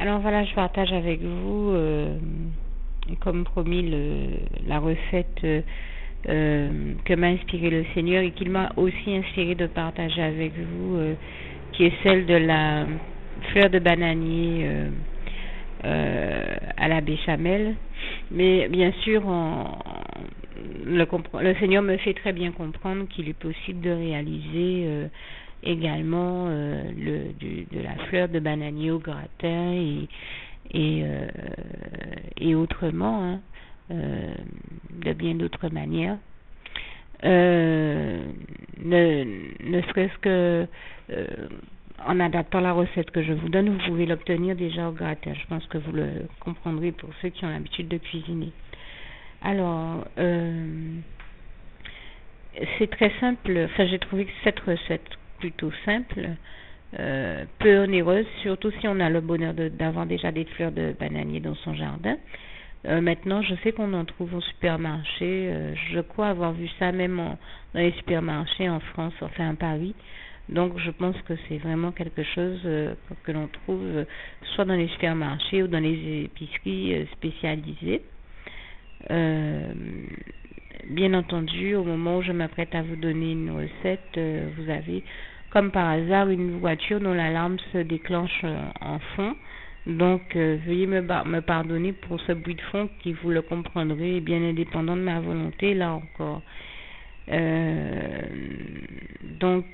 Alors voilà, je partage avec vous, comme promis, la recette que m'a inspiré le Seigneur et qu'il m'a aussi inspiré de partager avec vous, qui est celle de la fleur de bananier à la béchamel. Mais bien sûr, le Seigneur me fait très bien comprendre qu'il est possible de réaliser également de la fleur de bananier au gratin et autrement, hein, de bien d'autres manières. Ne serait-ce que en adaptant la recette que je vous donne, vous pouvez l'obtenir déjà au gratin. Je pense que vous le comprendrez pour ceux qui ont l'habitude de cuisiner. Alors, c'est très simple. Enfin, j'ai trouvé que cette recette plutôt simple, peu onéreuse, surtout si on a le bonheur d'avoir déjà des fleurs de bananier dans son jardin. Maintenant, je sais qu'on en trouve au supermarché. Je crois avoir vu ça même dans les supermarchés en France, enfin à Paris. Donc, je pense que c'est vraiment quelque chose que l'on trouve soit dans les supermarchés ou dans les épiceries spécialisées. Bien entendu, au moment où je m'apprête à vous donner une recette, vous avez, comme par hasard, une voiture dont l'alarme se déclenche en fond. Donc, veuillez me pardonner pour ce bruit de fond qui, vous le comprendrez, est bien indépendant de ma volonté, là encore. Donc,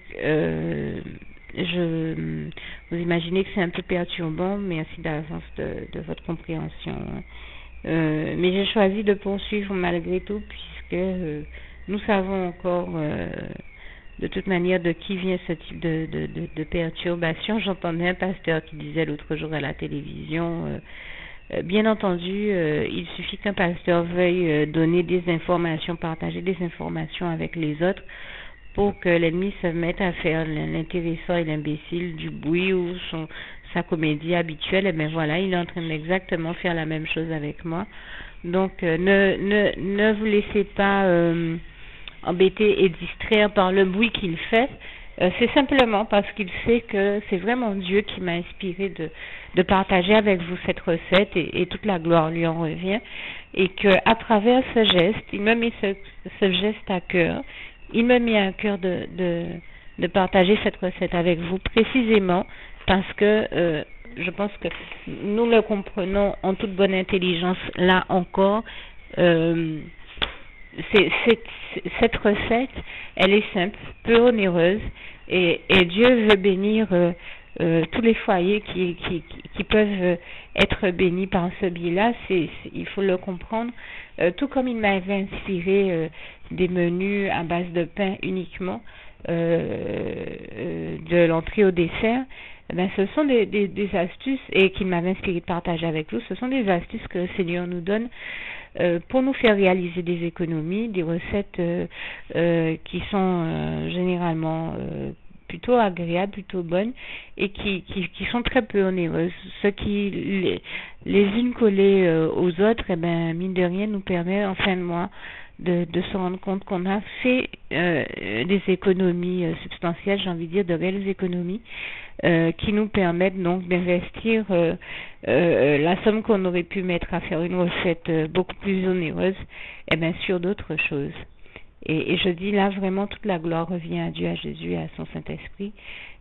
vous imaginez que c'est un peu perturbant. Merci d'avance de votre compréhension. Mais j'ai choisi de poursuivre malgré tout, puisque nous savons encore de toute manière de qui vient ce type de perturbation. J'entendais un pasteur qui disait l'autre jour à la télévision, bien entendu, il suffit qu'un pasteur veuille donner des informations, partager des informations avec les autres pour que l'ennemi se mette à faire l'intéressant et l'imbécile du bruit ou sa comédie habituelle. Et bien voilà, il est en train d'exactement faire la même chose avec moi. Donc ne vous laissez pas embêter et distraire par le bruit qu'il fait. C'est simplement parce qu'il sait que c'est vraiment Dieu qui m'a inspiré de partager avec vous cette recette et toute la gloire lui en revient, et que à travers ce geste, il me met ce geste à cœur. Il me met à cœur de partager cette recette avec vous précisément parce que je pense que nous le comprenons en toute bonne intelligence. Là encore, cette recette, elle est simple, peu onéreuse, et Dieu veut bénir tous les foyers qui peuvent être bénis par ce biais-là. Il faut le comprendre. Tout comme il m'avait inspiré des menus à base de pain uniquement, de l'entrée au dessert, ce sont des astuces, et qu'il m'avait inspiré de partager avec vous. Ce sont des astuces que le Seigneur nous donne pour nous faire réaliser des économies, des recettes qui sont généralement plutôt agréables, plutôt bonnes, et qui sont très peu onéreuses. Ce qui, les unes collées aux autres, mine de rien, nous permet en fin de mois de se rendre compte qu'on a fait des économies substantielles, j'ai envie de dire de réelles économies, qui nous permettent donc d'investir la somme qu'on aurait pu mettre à faire une recette beaucoup plus onéreuse, sur d'autres choses. Et je dis là, vraiment, toute la gloire revient à Dieu, à Jésus et à son Saint-Esprit,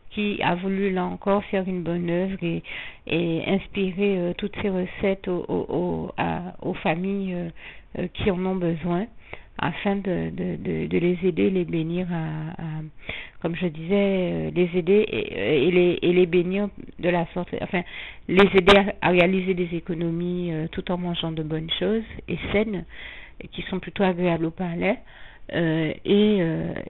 qui a voulu là encore faire une bonne œuvre et inspirer toutes ces recettes aux familles qui en ont besoin, afin de les aider, les bénir comme je disais, les aider et les bénir de la sorte, enfin, les aider à réaliser des économies tout en mangeant de bonnes choses et saines, qui sont plutôt agréables au palais, et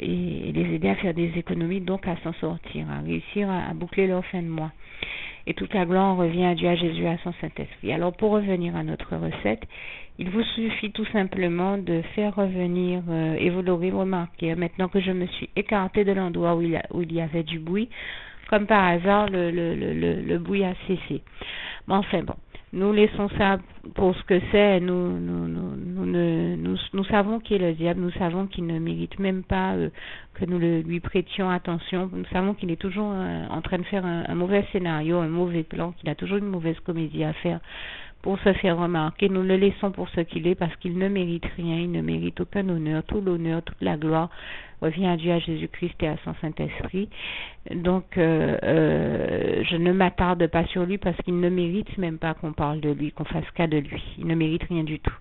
les aider à faire des économies, donc à s'en sortir, à réussir à boucler leur fin de mois. Et toute la gloire revient à Dieu, à Jésus, à son Saint-Esprit. Alors, pour revenir à notre recette, il vous suffit tout simplement de faire revenir, et vous l'aurez remarqué, maintenant que je me suis écartée de l'endroit où il y avait du bruit, comme par hasard, le bruit a cessé. Mais enfin bon, Nous laissons ça pour ce que c'est. Nous savons qui est le diable. Nous savons qu'il ne mérite même pas que nous lui prêtions attention. Nous savons qu'il est toujours en train de faire un mauvais scénario, un mauvais plan, qu'il a toujours une mauvaise comédie à faire pour se faire remarquer. Nous le laissons pour ce qu'il est parce qu'il ne mérite rien. Il ne mérite aucun honneur. Tout l'honneur, toute la gloire revient à Dieu, à Jésus-Christ et à son Saint-Esprit. Donc, je ne m'attarde pas sur lui parce qu'il ne mérite même pas qu'on parle de lui, qu'on fasse cas de lui. Il ne mérite rien du tout.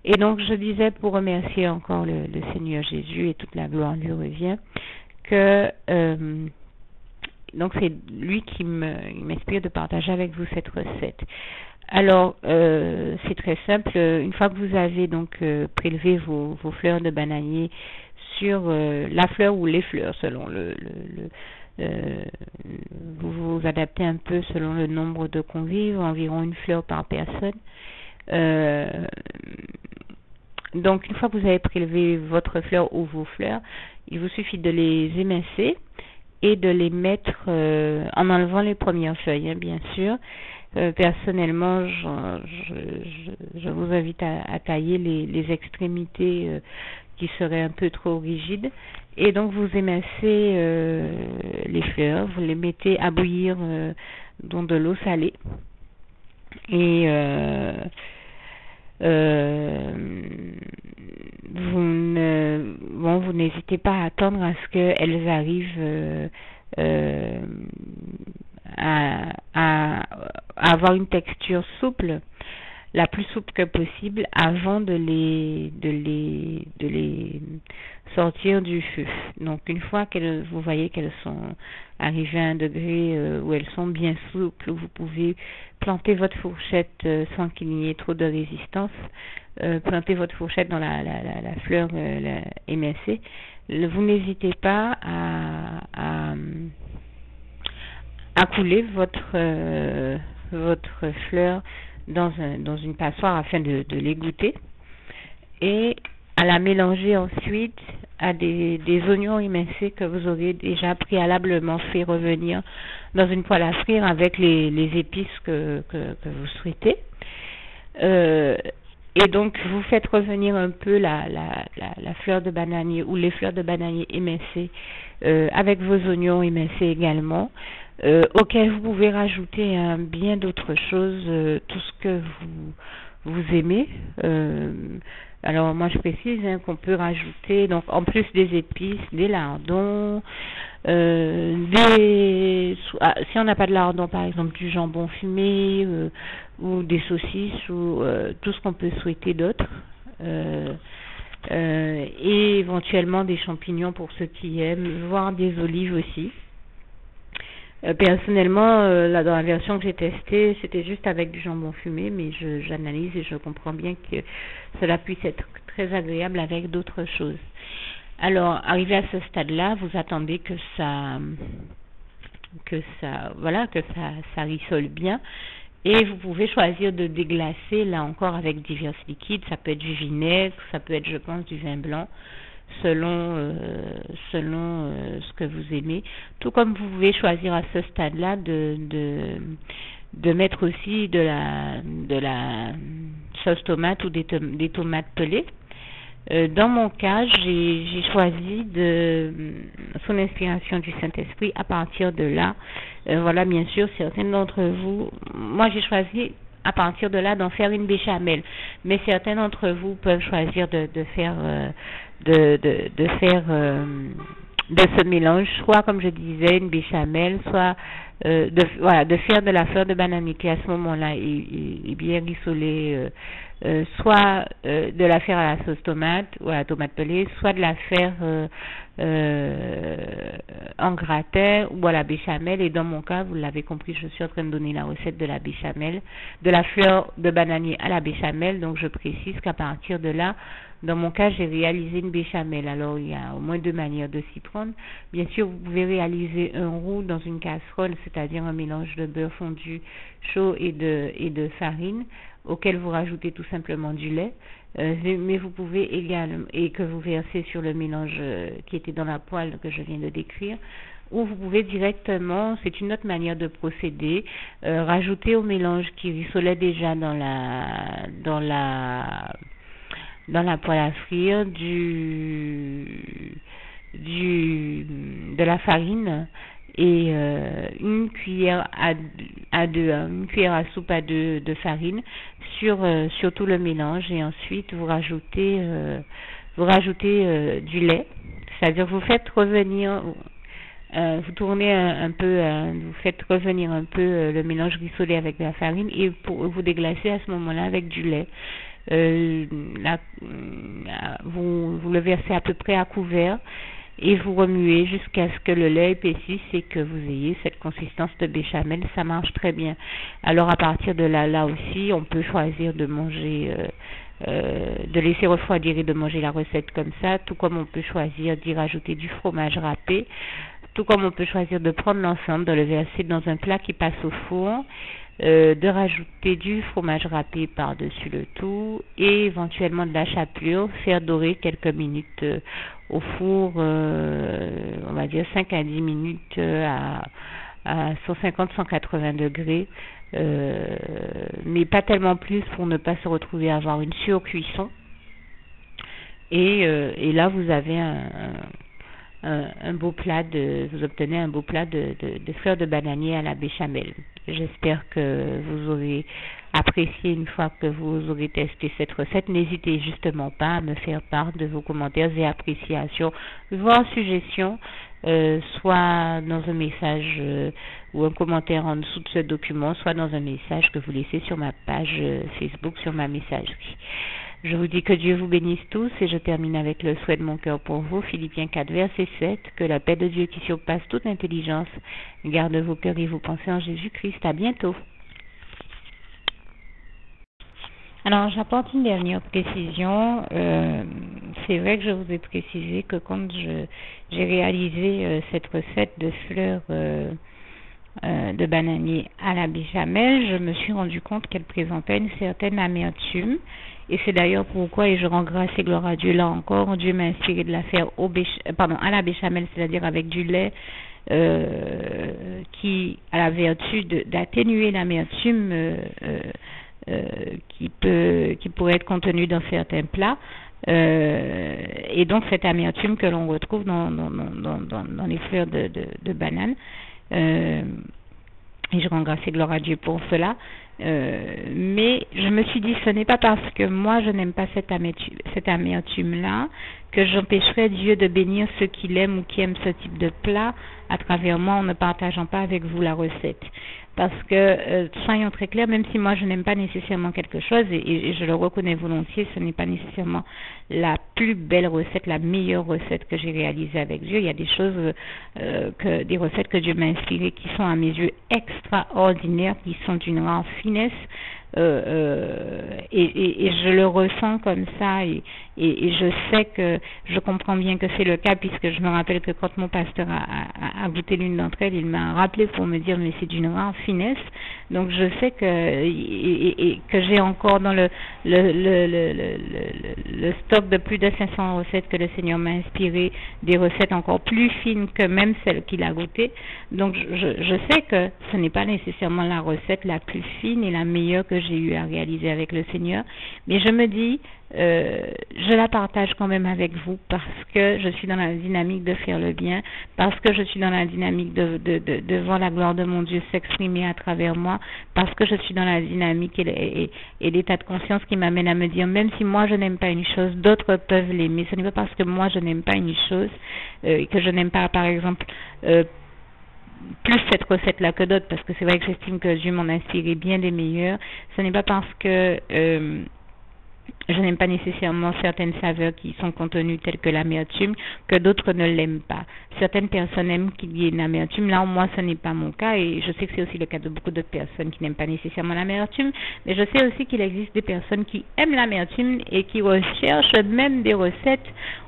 Et donc, je disais, pour remercier encore le Seigneur Jésus, et toute la gloire lui revient, que donc c'est lui qui m'inspire de partager avec vous cette recette. Alors, c'est très simple. Une fois que vous avez donc prélevé vos fleurs de bananier sur la fleur ou les fleurs, selon vous vous adaptez un peu selon le nombre de convives, environ une fleur par personne. Donc, une fois que vous avez prélevé votre fleur ou vos fleurs, il vous suffit de les émincer et de les mettre en enlevant les premières feuilles, hein, bien sûr. Personnellement, je vous invite à tailler les extrémités qui seraient un peu trop rigides. Et donc, vous émincez les fleurs, vous les mettez à bouillir dans de l'eau salée. Et vous n'hésitez pas à attendre à ce qu'elles arrivent à avoir une texture souple, la plus souple que possible, avant de les sortir du feu. Donc une fois que vous voyez qu'elles sont arrivées à un degré où elles sont bien souples, vous pouvez planter votre fourchette sans qu'il n'y ait trop de résistance. Plantez votre fourchette dans la fleur émincée. Vous n'hésitez pas à couler votre fleur dans une passoire afin de l'égoutter et à la mélanger ensuite à des oignons émincés que vous aurez déjà préalablement fait revenir dans une poêle à frire avec les épices que vous souhaitez. Et donc, vous faites revenir un peu la fleur de bananier ou les fleurs de bananier émincées avec vos oignons émincés également, auxquels vous pouvez rajouter bien d'autres choses, tout ce que vous aimez. Alors, moi, je précise qu'on peut rajouter, donc en plus des épices, des lardons, si on n'a pas de lardons, par exemple, du jambon fumé ou des saucisses ou tout ce qu'on peut souhaiter d'autre. Et éventuellement des champignons pour ceux qui aiment, voire des olives aussi. Personnellement, là, dans la version que j'ai testée, c'était juste avec du jambon fumé, mais j'analyse et je comprends bien que cela puisse être très agréable avec d'autres choses. Alors, arrivé à ce stade-là, vous attendez que ça rissole bien. Et vous pouvez choisir de déglacer, là encore, avec divers liquides. Ça peut être du vinaigre, ça peut être, je pense, du vin blanc, selon ce que vous aimez. Tout comme vous pouvez choisir à ce stade-là de mettre aussi de la sauce tomate ou des tomates pelées. Dans mon cas, j'ai choisi sous l'inspiration du Saint-Esprit, à partir de là, voilà, bien sûr, certains d'entre vous, moi j'ai choisi à partir de là d'en faire une béchamel, mais certains d'entre vous peuvent choisir de faire de ce mélange, soit comme je disais une béchamel, soit de faire de la fleur de bananier qui à ce moment-là est bien rissolée, soit de la faire à la sauce tomate ou à la tomate pelée, soit de la faire en gratin ou à la béchamel. Et dans mon cas, vous l'avez compris, je suis en train de donner la recette de la béchamel, de la fleur de bananier à la béchamel. Donc je précise qu'à partir de là, dans mon cas, j'ai réalisé une béchamel. Alors, il y a au moins deux manières de s'y prendre. Bien sûr, vous pouvez réaliser un roux dans une casserole, c'est-à-dire un mélange de beurre fondu chaud et de farine, auquel vous rajoutez tout simplement du lait. Mais vous pouvez également, et que vous versez sur le mélange qui était dans la poêle que je viens de décrire, ou vous pouvez directement, c'est une autre manière de procéder, rajouter au mélange qui rissolait déjà dans la poêle à frire de la farine et une cuillère une cuillère à soupe à deux de farine sur tout le mélange, et ensuite vous rajoutez du lait, c'est-à-dire vous faites revenir, vous tournez un peu, vous faites revenir un peu le mélange rissolé avec la farine, et vous déglacez à ce moment-là avec du lait. Vous le versez à peu près à couvert et vous remuez jusqu'à ce que le lait épaississe et que vous ayez cette consistance de béchamel. Ça marche très bien. Alors à partir de là aussi, on peut choisir de manger, de laisser refroidir et de manger la recette comme ça, tout comme on peut choisir d'y rajouter du fromage râpé, tout comme on peut choisir de prendre l'ensemble, de le verser dans un plat qui passe au four, de rajouter du fromage râpé par-dessus le tout et éventuellement de la chapelure, faire dorer quelques minutes au four, on va dire 5 à 10 minutes à 150-180 degrés, mais pas tellement plus pour ne pas se retrouver à avoir une surcuisson. Et là vous avez un beau plat vous obtenez un beau plat de fleurs de bananier à la béchamel. J'espère que vous aurez apprécié une fois que vous aurez testé cette recette. N'hésitez justement pas à me faire part de vos commentaires et appréciations, voire suggestions, soit dans un message ou un commentaire en dessous de ce document, soit dans un message que vous laissez sur ma page Facebook, sur ma messagerie. Je vous dis que Dieu vous bénisse tous, et je termine avec le souhait de mon cœur pour vous, Philippiens 4, verset 7, que la paix de Dieu qui surpasse toute intelligence garde vos cœurs et vos pensées en Jésus-Christ. À bientôt. Alors, j'apporte une dernière précision. C'est vrai que je vous ai précisé que quand j'ai réalisé cette recette de fleurs de bananier à la béchamel, je me suis rendu compte qu'elle présentait une certaine amertume. Et c'est d'ailleurs pourquoi, et je rends grâce et gloire à Dieu là encore, Dieu m'a inspiré de la faire à la béchamel, c'est-à-dire avec du lait qui a la vertu d'atténuer l'amertume qui pourrait être contenue dans certains plats. Et donc cette amertume que l'on retrouve dans les fleurs de banane. Et je rends grâce et gloire à Dieu pour cela. Mais je me suis dit, ce n'est pas parce que moi je n'aime pas cette amertume-là que j'empêcherai Dieu de bénir ceux qui l'aiment ou qui aiment ce type de plat à travers moi en ne partageant pas avec vous la recette. Parce que, soyons très clairs, même si moi je n'aime pas nécessairement quelque chose, et je le reconnais volontiers, ce n'est pas nécessairement la plus belle recette, la meilleure recette que j'ai réalisée avec Dieu. Il y a des choses, des recettes que Dieu m'a inspirées qui sont à mes yeux extraordinaires, qui sont d'une rare finesse, et je le ressens comme ça, et je sais que je comprends bien que c'est le cas, puisque je me rappelle que quand mon pasteur a goûté l'une d'entre elles, il m'a rappelé pour me dire mais c'est d'une rare finesse. Donc je sais que j'ai encore dans le stock de plus de 500 recettes que le Seigneur m'a inspiré, des recettes encore plus fines que même celles qu'il a goûtées. Donc je sais que ce n'est pas nécessairement la recette la plus fine et la meilleure que j'ai eu à réaliser avec le Seigneur, mais je me dis je la partage quand même avec vous parce que je suis dans la dynamique de faire le bien, parce que je suis dans la dynamique de voir la gloire de mon Dieu s'exprimer à travers moi, parce que je suis dans la dynamique et l'état de conscience qui m'amène à me dire, même si moi je n'aime pas une chose, d'autres peuvent l'aimer. Ce n'est pas parce que moi je n'aime pas une chose que je n'aime pas, par exemple, plus cette recette-là que d'autres, parce que c'est vrai que j'estime que Dieu m'en a inspiré bien des meilleures. Ce n'est pas parce que je n'aime pas nécessairement certaines saveurs qui sont contenues telles que l'amertume que d'autres ne l'aiment pas. Certaines personnes aiment qu'il y ait une amertume. Là, moi, ce n'est pas mon cas, et je sais que c'est aussi le cas de beaucoup de personnes qui n'aiment pas nécessairement l'amertume, mais je sais aussi qu'il existe des personnes qui aiment l'amertume et qui recherchent même des recettes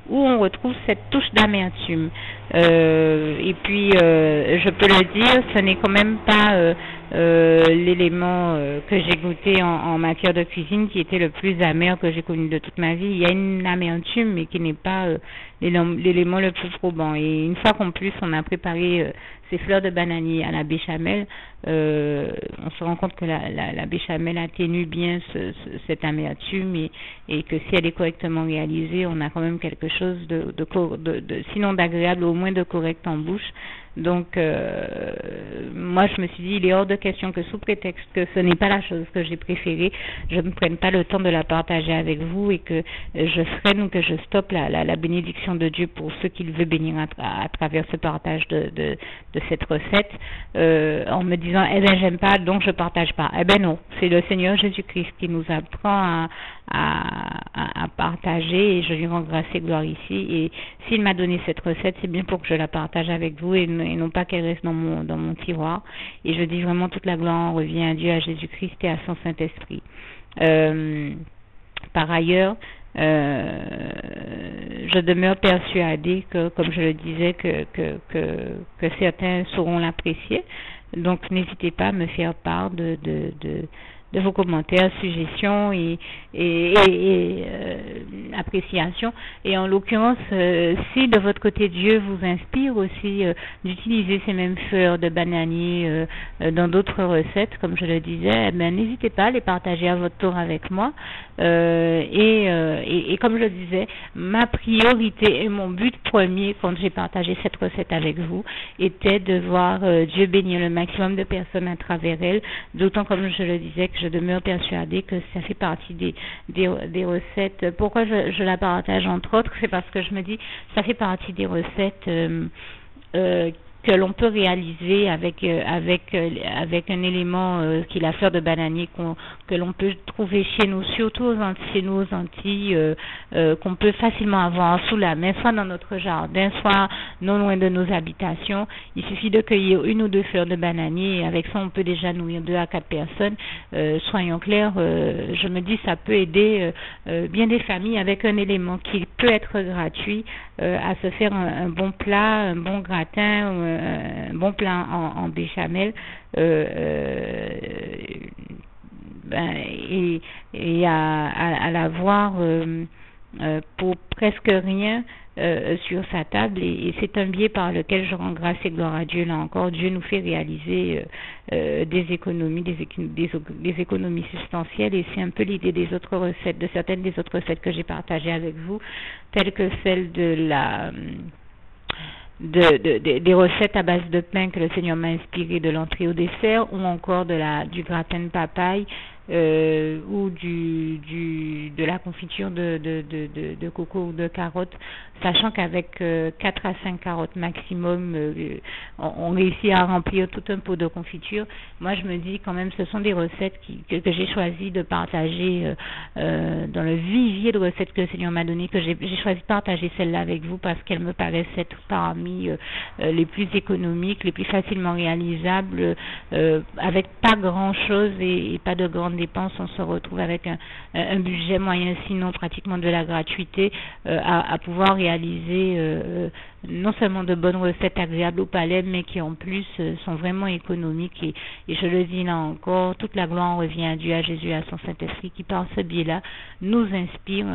où on retrouve cette touche d'amertume. Et puis, je peux le dire, ce n'est quand même pas l'élément que j'ai goûté en matière de cuisine qui était le plus amer que j'ai connu de toute ma vie. Il y a une amertume, mais qui n'est pas l'élément le plus probant. Et une fois qu'en plus on a préparé ces fleurs de bananier à la béchamel, on se rend compte que la béchamel atténue bien cette amertume et que si elle est correctement réalisée, on a quand même quelque chose de sinon d'agréable, au moins de correct en bouche. Donc, moi, je me suis dit, il est hors de question que sous prétexte que ce n'est pas la chose que j'ai préférée, je ne prenne pas le temps de la partager avec vous et que je freine ou que je stoppe la bénédiction de Dieu pour ceux qu'il veut bénir à travers ce partage de cette recette, en me disant, eh bien, j'aime pas, donc je partage pas. Eh ben non, c'est le Seigneur Jésus-Christ qui nous apprend à partager et je lui rends grâce et gloire ici. Et s'il m'a donné cette recette, c'est bien pour que je la partage avec vous et non pas qu'elle reste dans mon tiroir. Et je dis vraiment toute la gloire revient à Dieu, à Jésus-Christ et à son Saint-Esprit. Par ailleurs, je demeure persuadée que, comme je le disais, que certains sauront l'apprécier. Donc, n'hésitez pas à me faire part de vos commentaires, suggestions et appréciations. Et en l'occurrence, si de votre côté Dieu vous inspire aussi d'utiliser ces mêmes fleurs de bananier dans d'autres recettes, comme je le disais, n'hésitez pas à les partager à votre tour avec moi. Et comme je le disais, ma priorité et mon but premier quand j'ai partagé cette recette avec vous était de voir Dieu bénir le maximum de personnes à travers elle, d'autant comme je le disais que je demeure persuadée que ça fait partie des recettes. Pourquoi je la partage entre autres, c'est parce que je me dis ça fait partie des recettes que l'on peut réaliser avec un élément qui est la fleur de bananier que l'on peut trouver chez nous, surtout chez nous aux Antilles, qu'on peut facilement avoir sous la main, soit dans notre jardin, soit non loin de nos habitations. Il suffit de cueillir une ou deux fleurs de bananier et avec ça on peut déjà nourrir 2 à 4 personnes. Soyons clairs, je me dis ça peut aider bien des familles avec un élément qui peut être gratuit à se faire un bon plat, un bon gratin, un bon plat en béchamel et à l'avoir pour presque rien sur sa table et c'est un biais par lequel je rends grâce et gloire à Dieu. Là encore, Dieu nous fait réaliser des économies, des économies substantielles et c'est un peu l'idée des autres recettes, de certaines des autres recettes que j'ai partagées avec vous, telles que celle des recettes à base de pain que le Seigneur m'a inspiré de l'entrée au dessert ou encore du gratin de papaye ou de la confiture de coco ou de carottes, sachant qu'avec 4 à 5 carottes maximum, on réussit à remplir tout un pot de confiture. Moi, je me dis quand même, ce sont des recettes que j'ai choisi de partager dans le vivier de recettes que le Seigneur m'a donné, que j'ai choisi de partager celle-là avec vous parce qu'elle me paraissent être parmi les plus économiques, les plus facilement réalisables, avec pas grand-chose et pas de grandes dépenses. On se retrouve avec un budget moyen, sinon pratiquement de la gratuité, à pouvoir réaliser non seulement de bonnes recettes agréables au palais, mais qui en plus sont vraiment économiques et je le dis là encore, toute la gloire revient à Dieu, à Jésus, à son Saint-Esprit qui par ce biais-là nous inspire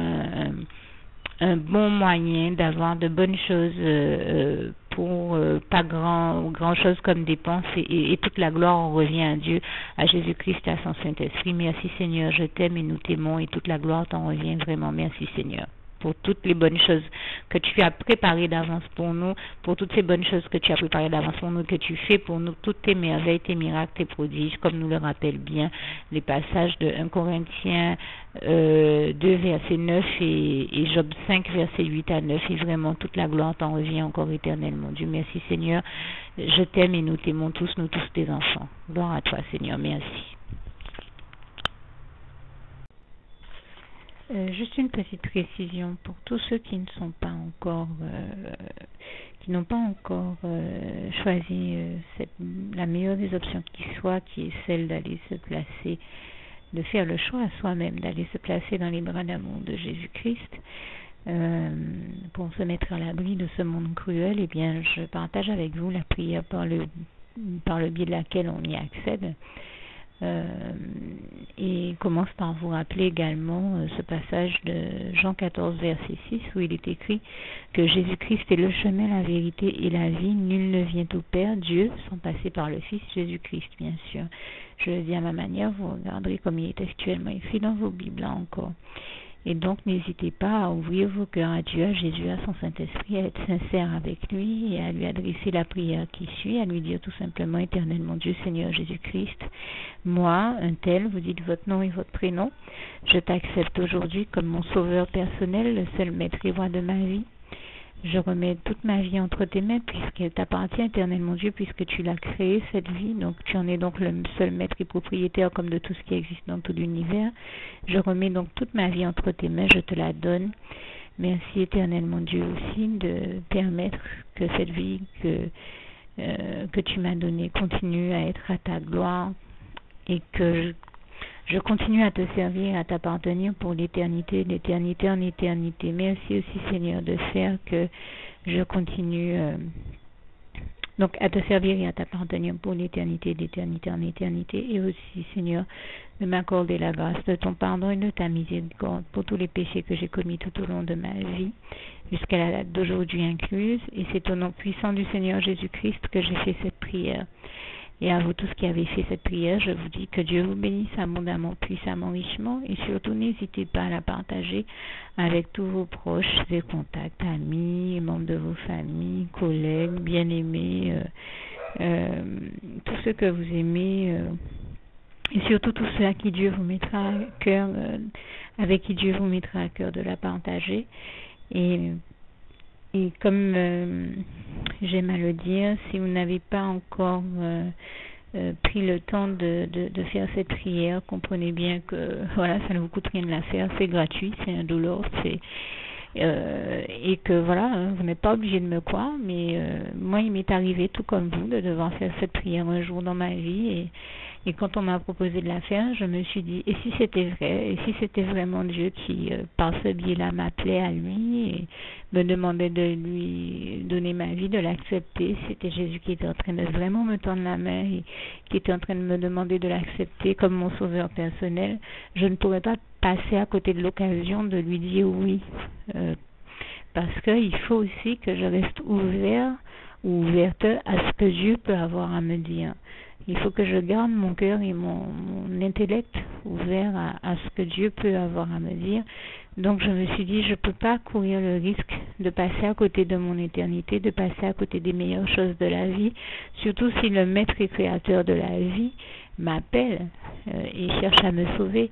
un bon moyen d'avoir de bonnes choses pour pas grand chose comme dépense et toute la gloire revient à Dieu, à Jésus-Christ, à son Saint-Esprit. Merci Seigneur, je t'aime et nous t'aimons et toute la gloire t'en revient vraiment. Merci Seigneur pour toutes les bonnes choses que tu as préparées d'avance pour nous, pour toutes ces bonnes choses que tu as préparées d'avance pour nous, que tu fais pour nous, toutes tes merveilles, tes miracles, tes prodiges, comme nous le rappellent bien les passages de 1 Corinthiens 2 verset 9 et Job 5 verset 8 à 9 et vraiment toute la gloire t'en revient encore éternellement. Dieu, merci Seigneur, je t'aime et nous t'aimons tous, nous tous tes enfants. Gloire à toi Seigneur, merci. Juste une petite précision pour tous ceux qui ne sont pas encore, qui n'ont pas encore choisi la meilleure des options qui soit, qui est celle d'aller se placer, de faire le choix à soi-même, d'aller se placer dans les bras d'amour de Jésus-Christ pour se mettre à l'abri de ce monde cruel. Eh bien, je partage avec vous la prière par par le biais de laquelle on y accède. Et commence par vous rappeler également ce passage de Jean 14, verset 6, où il est écrit que Jésus-Christ est le chemin, la vérité et la vie. Nul ne vient au Père, Dieu, sans passer par le Fils Jésus-Christ, bien sûr. Je le dis à ma manière, vous regarderez comme il est actuellement écrit dans vos Bibles là encore. Et donc, n'hésitez pas à ouvrir vos cœurs à Dieu, à Jésus, à son Saint-Esprit, à être sincère avec lui et à lui adresser la prière qui suit, à lui dire tout simplement, Éternel mon Dieu, Seigneur Jésus-Christ, moi, un tel, vous dites votre nom et votre prénom, je t'accepte aujourd'hui comme mon sauveur personnel, le seul maître et roi de ma vie. Je remets toute ma vie entre tes mains puisqu'elle t'appartient, Éternel mon Dieu, puisque tu l'as créée, cette vie. Donc tu en es donc le seul maître et propriétaire comme de tout ce qui existe dans tout l'univers. Je remets donc toute ma vie entre tes mains, je te la donne. Merci, Éternel mon Dieu, aussi de permettre que cette vie que tu m'as donnée continue à être à ta gloire et que je continue à te servir, à t'appartenir pour l'éternité, d'éternité en éternité. Merci aussi, Seigneur, de faire que je continue donc à te servir et à t'appartenir pour l'éternité, d'éternité en éternité. Et aussi, Seigneur, de m'accorder la grâce de ton pardon et de ta miséricorde pour tous les péchés que j'ai commis tout au long de ma vie, jusqu'à la date d'aujourd'hui incluse. Et c'est au nom puissant du Seigneur Jésus-Christ que j'ai fait cette prière. Et à vous tous qui avez fait cette prière, je vous dis que Dieu vous bénisse abondamment, puissamment, richement. Et surtout, n'hésitez pas à la partager avec tous vos proches et contacts, amis, membres de vos familles, collègues, bien-aimés, tous ceux que vous aimez, et surtout tous ceux à qui Dieu vous mettra à cœur, avec qui Dieu vous mettra à cœur de la partager. Et comme j'aime à le dire, si vous n'avez pas encore pris le temps de faire cette prière, comprenez bien que voilà, ça ne vous coûte rien de la faire, c'est gratuit, c'est indolore, et que voilà, vous n'êtes pas obligé de me croire, mais moi il m'est arrivé tout comme vous de devoir faire cette prière un jour dans ma vie, et quand on m'a proposé de la faire, je me suis dit, et si c'était vrai, et si c'était vraiment Dieu qui, par ce biais-là, m'appelait à lui et me demandait de lui donner ma vie, de l'accepter, c'était Jésus qui était en train de vraiment me tendre la main et qui était en train de me demander de l'accepter comme mon sauveur personnel, je ne pourrais pas passer à côté de l'occasion de lui dire oui, parce qu'il faut aussi que je reste ouvert ou ouverte à ce que Dieu peut avoir à me dire. Il faut que je garde mon cœur et mon intellect ouvert à ce que Dieu peut avoir à me dire. Donc je me suis dit, je ne peux pas courir le risque de passer à côté de mon éternité, de passer à côté des meilleures choses de la vie, surtout si le maître et créateur de la vie m'appelle et cherche à me sauver.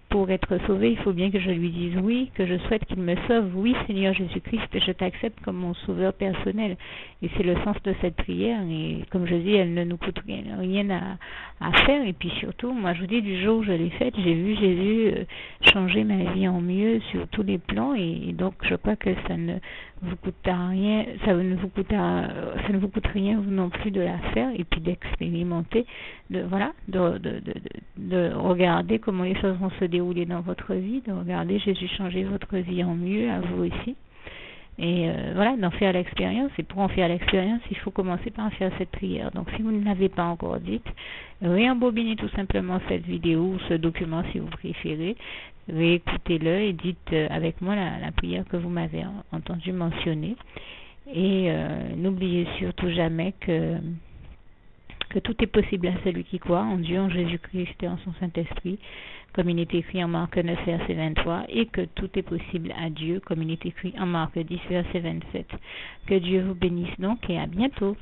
Pour être sauvé, il faut bien que je lui dise oui, que je souhaite qu'il me sauve. Oui, Seigneur Jésus-Christ, je t'accepte comme mon sauveur personnel. Et c'est le sens de cette prière. Et comme je dis, elle ne nous coûte rien à faire. Et puis surtout, moi je vous dis, du jour où je l'ai faite, j'ai vu Jésus changer ma vie en mieux sur tous les plans. Et donc je crois que ça ne vous coûte rien, ça ne vous coûte rien vous non plus de la faire et puis d'expérimenter, de regarder comment les choses vont se dérouler dans votre vie, de regarder Jésus changer votre vie en mieux, à vous aussi. Et voilà, d'en faire l'expérience. Et pour en faire l'expérience, il faut commencer par faire cette prière. Donc si vous ne l'avez pas encore dite, réembobinez tout simplement cette vidéo ou ce document si vous préférez, réécoutez-le et dites avec moi la prière que vous m'avez entendu mentionner. Et n'oubliez surtout jamais que tout est possible à celui qui croit en Dieu, en Jésus-Christ et en son Saint-Esprit, comme il est écrit en Marc 9, verset 23, et que tout est possible à Dieu, comme il est écrit en Marc 10, verset 27. Que Dieu vous bénisse donc et à bientôt.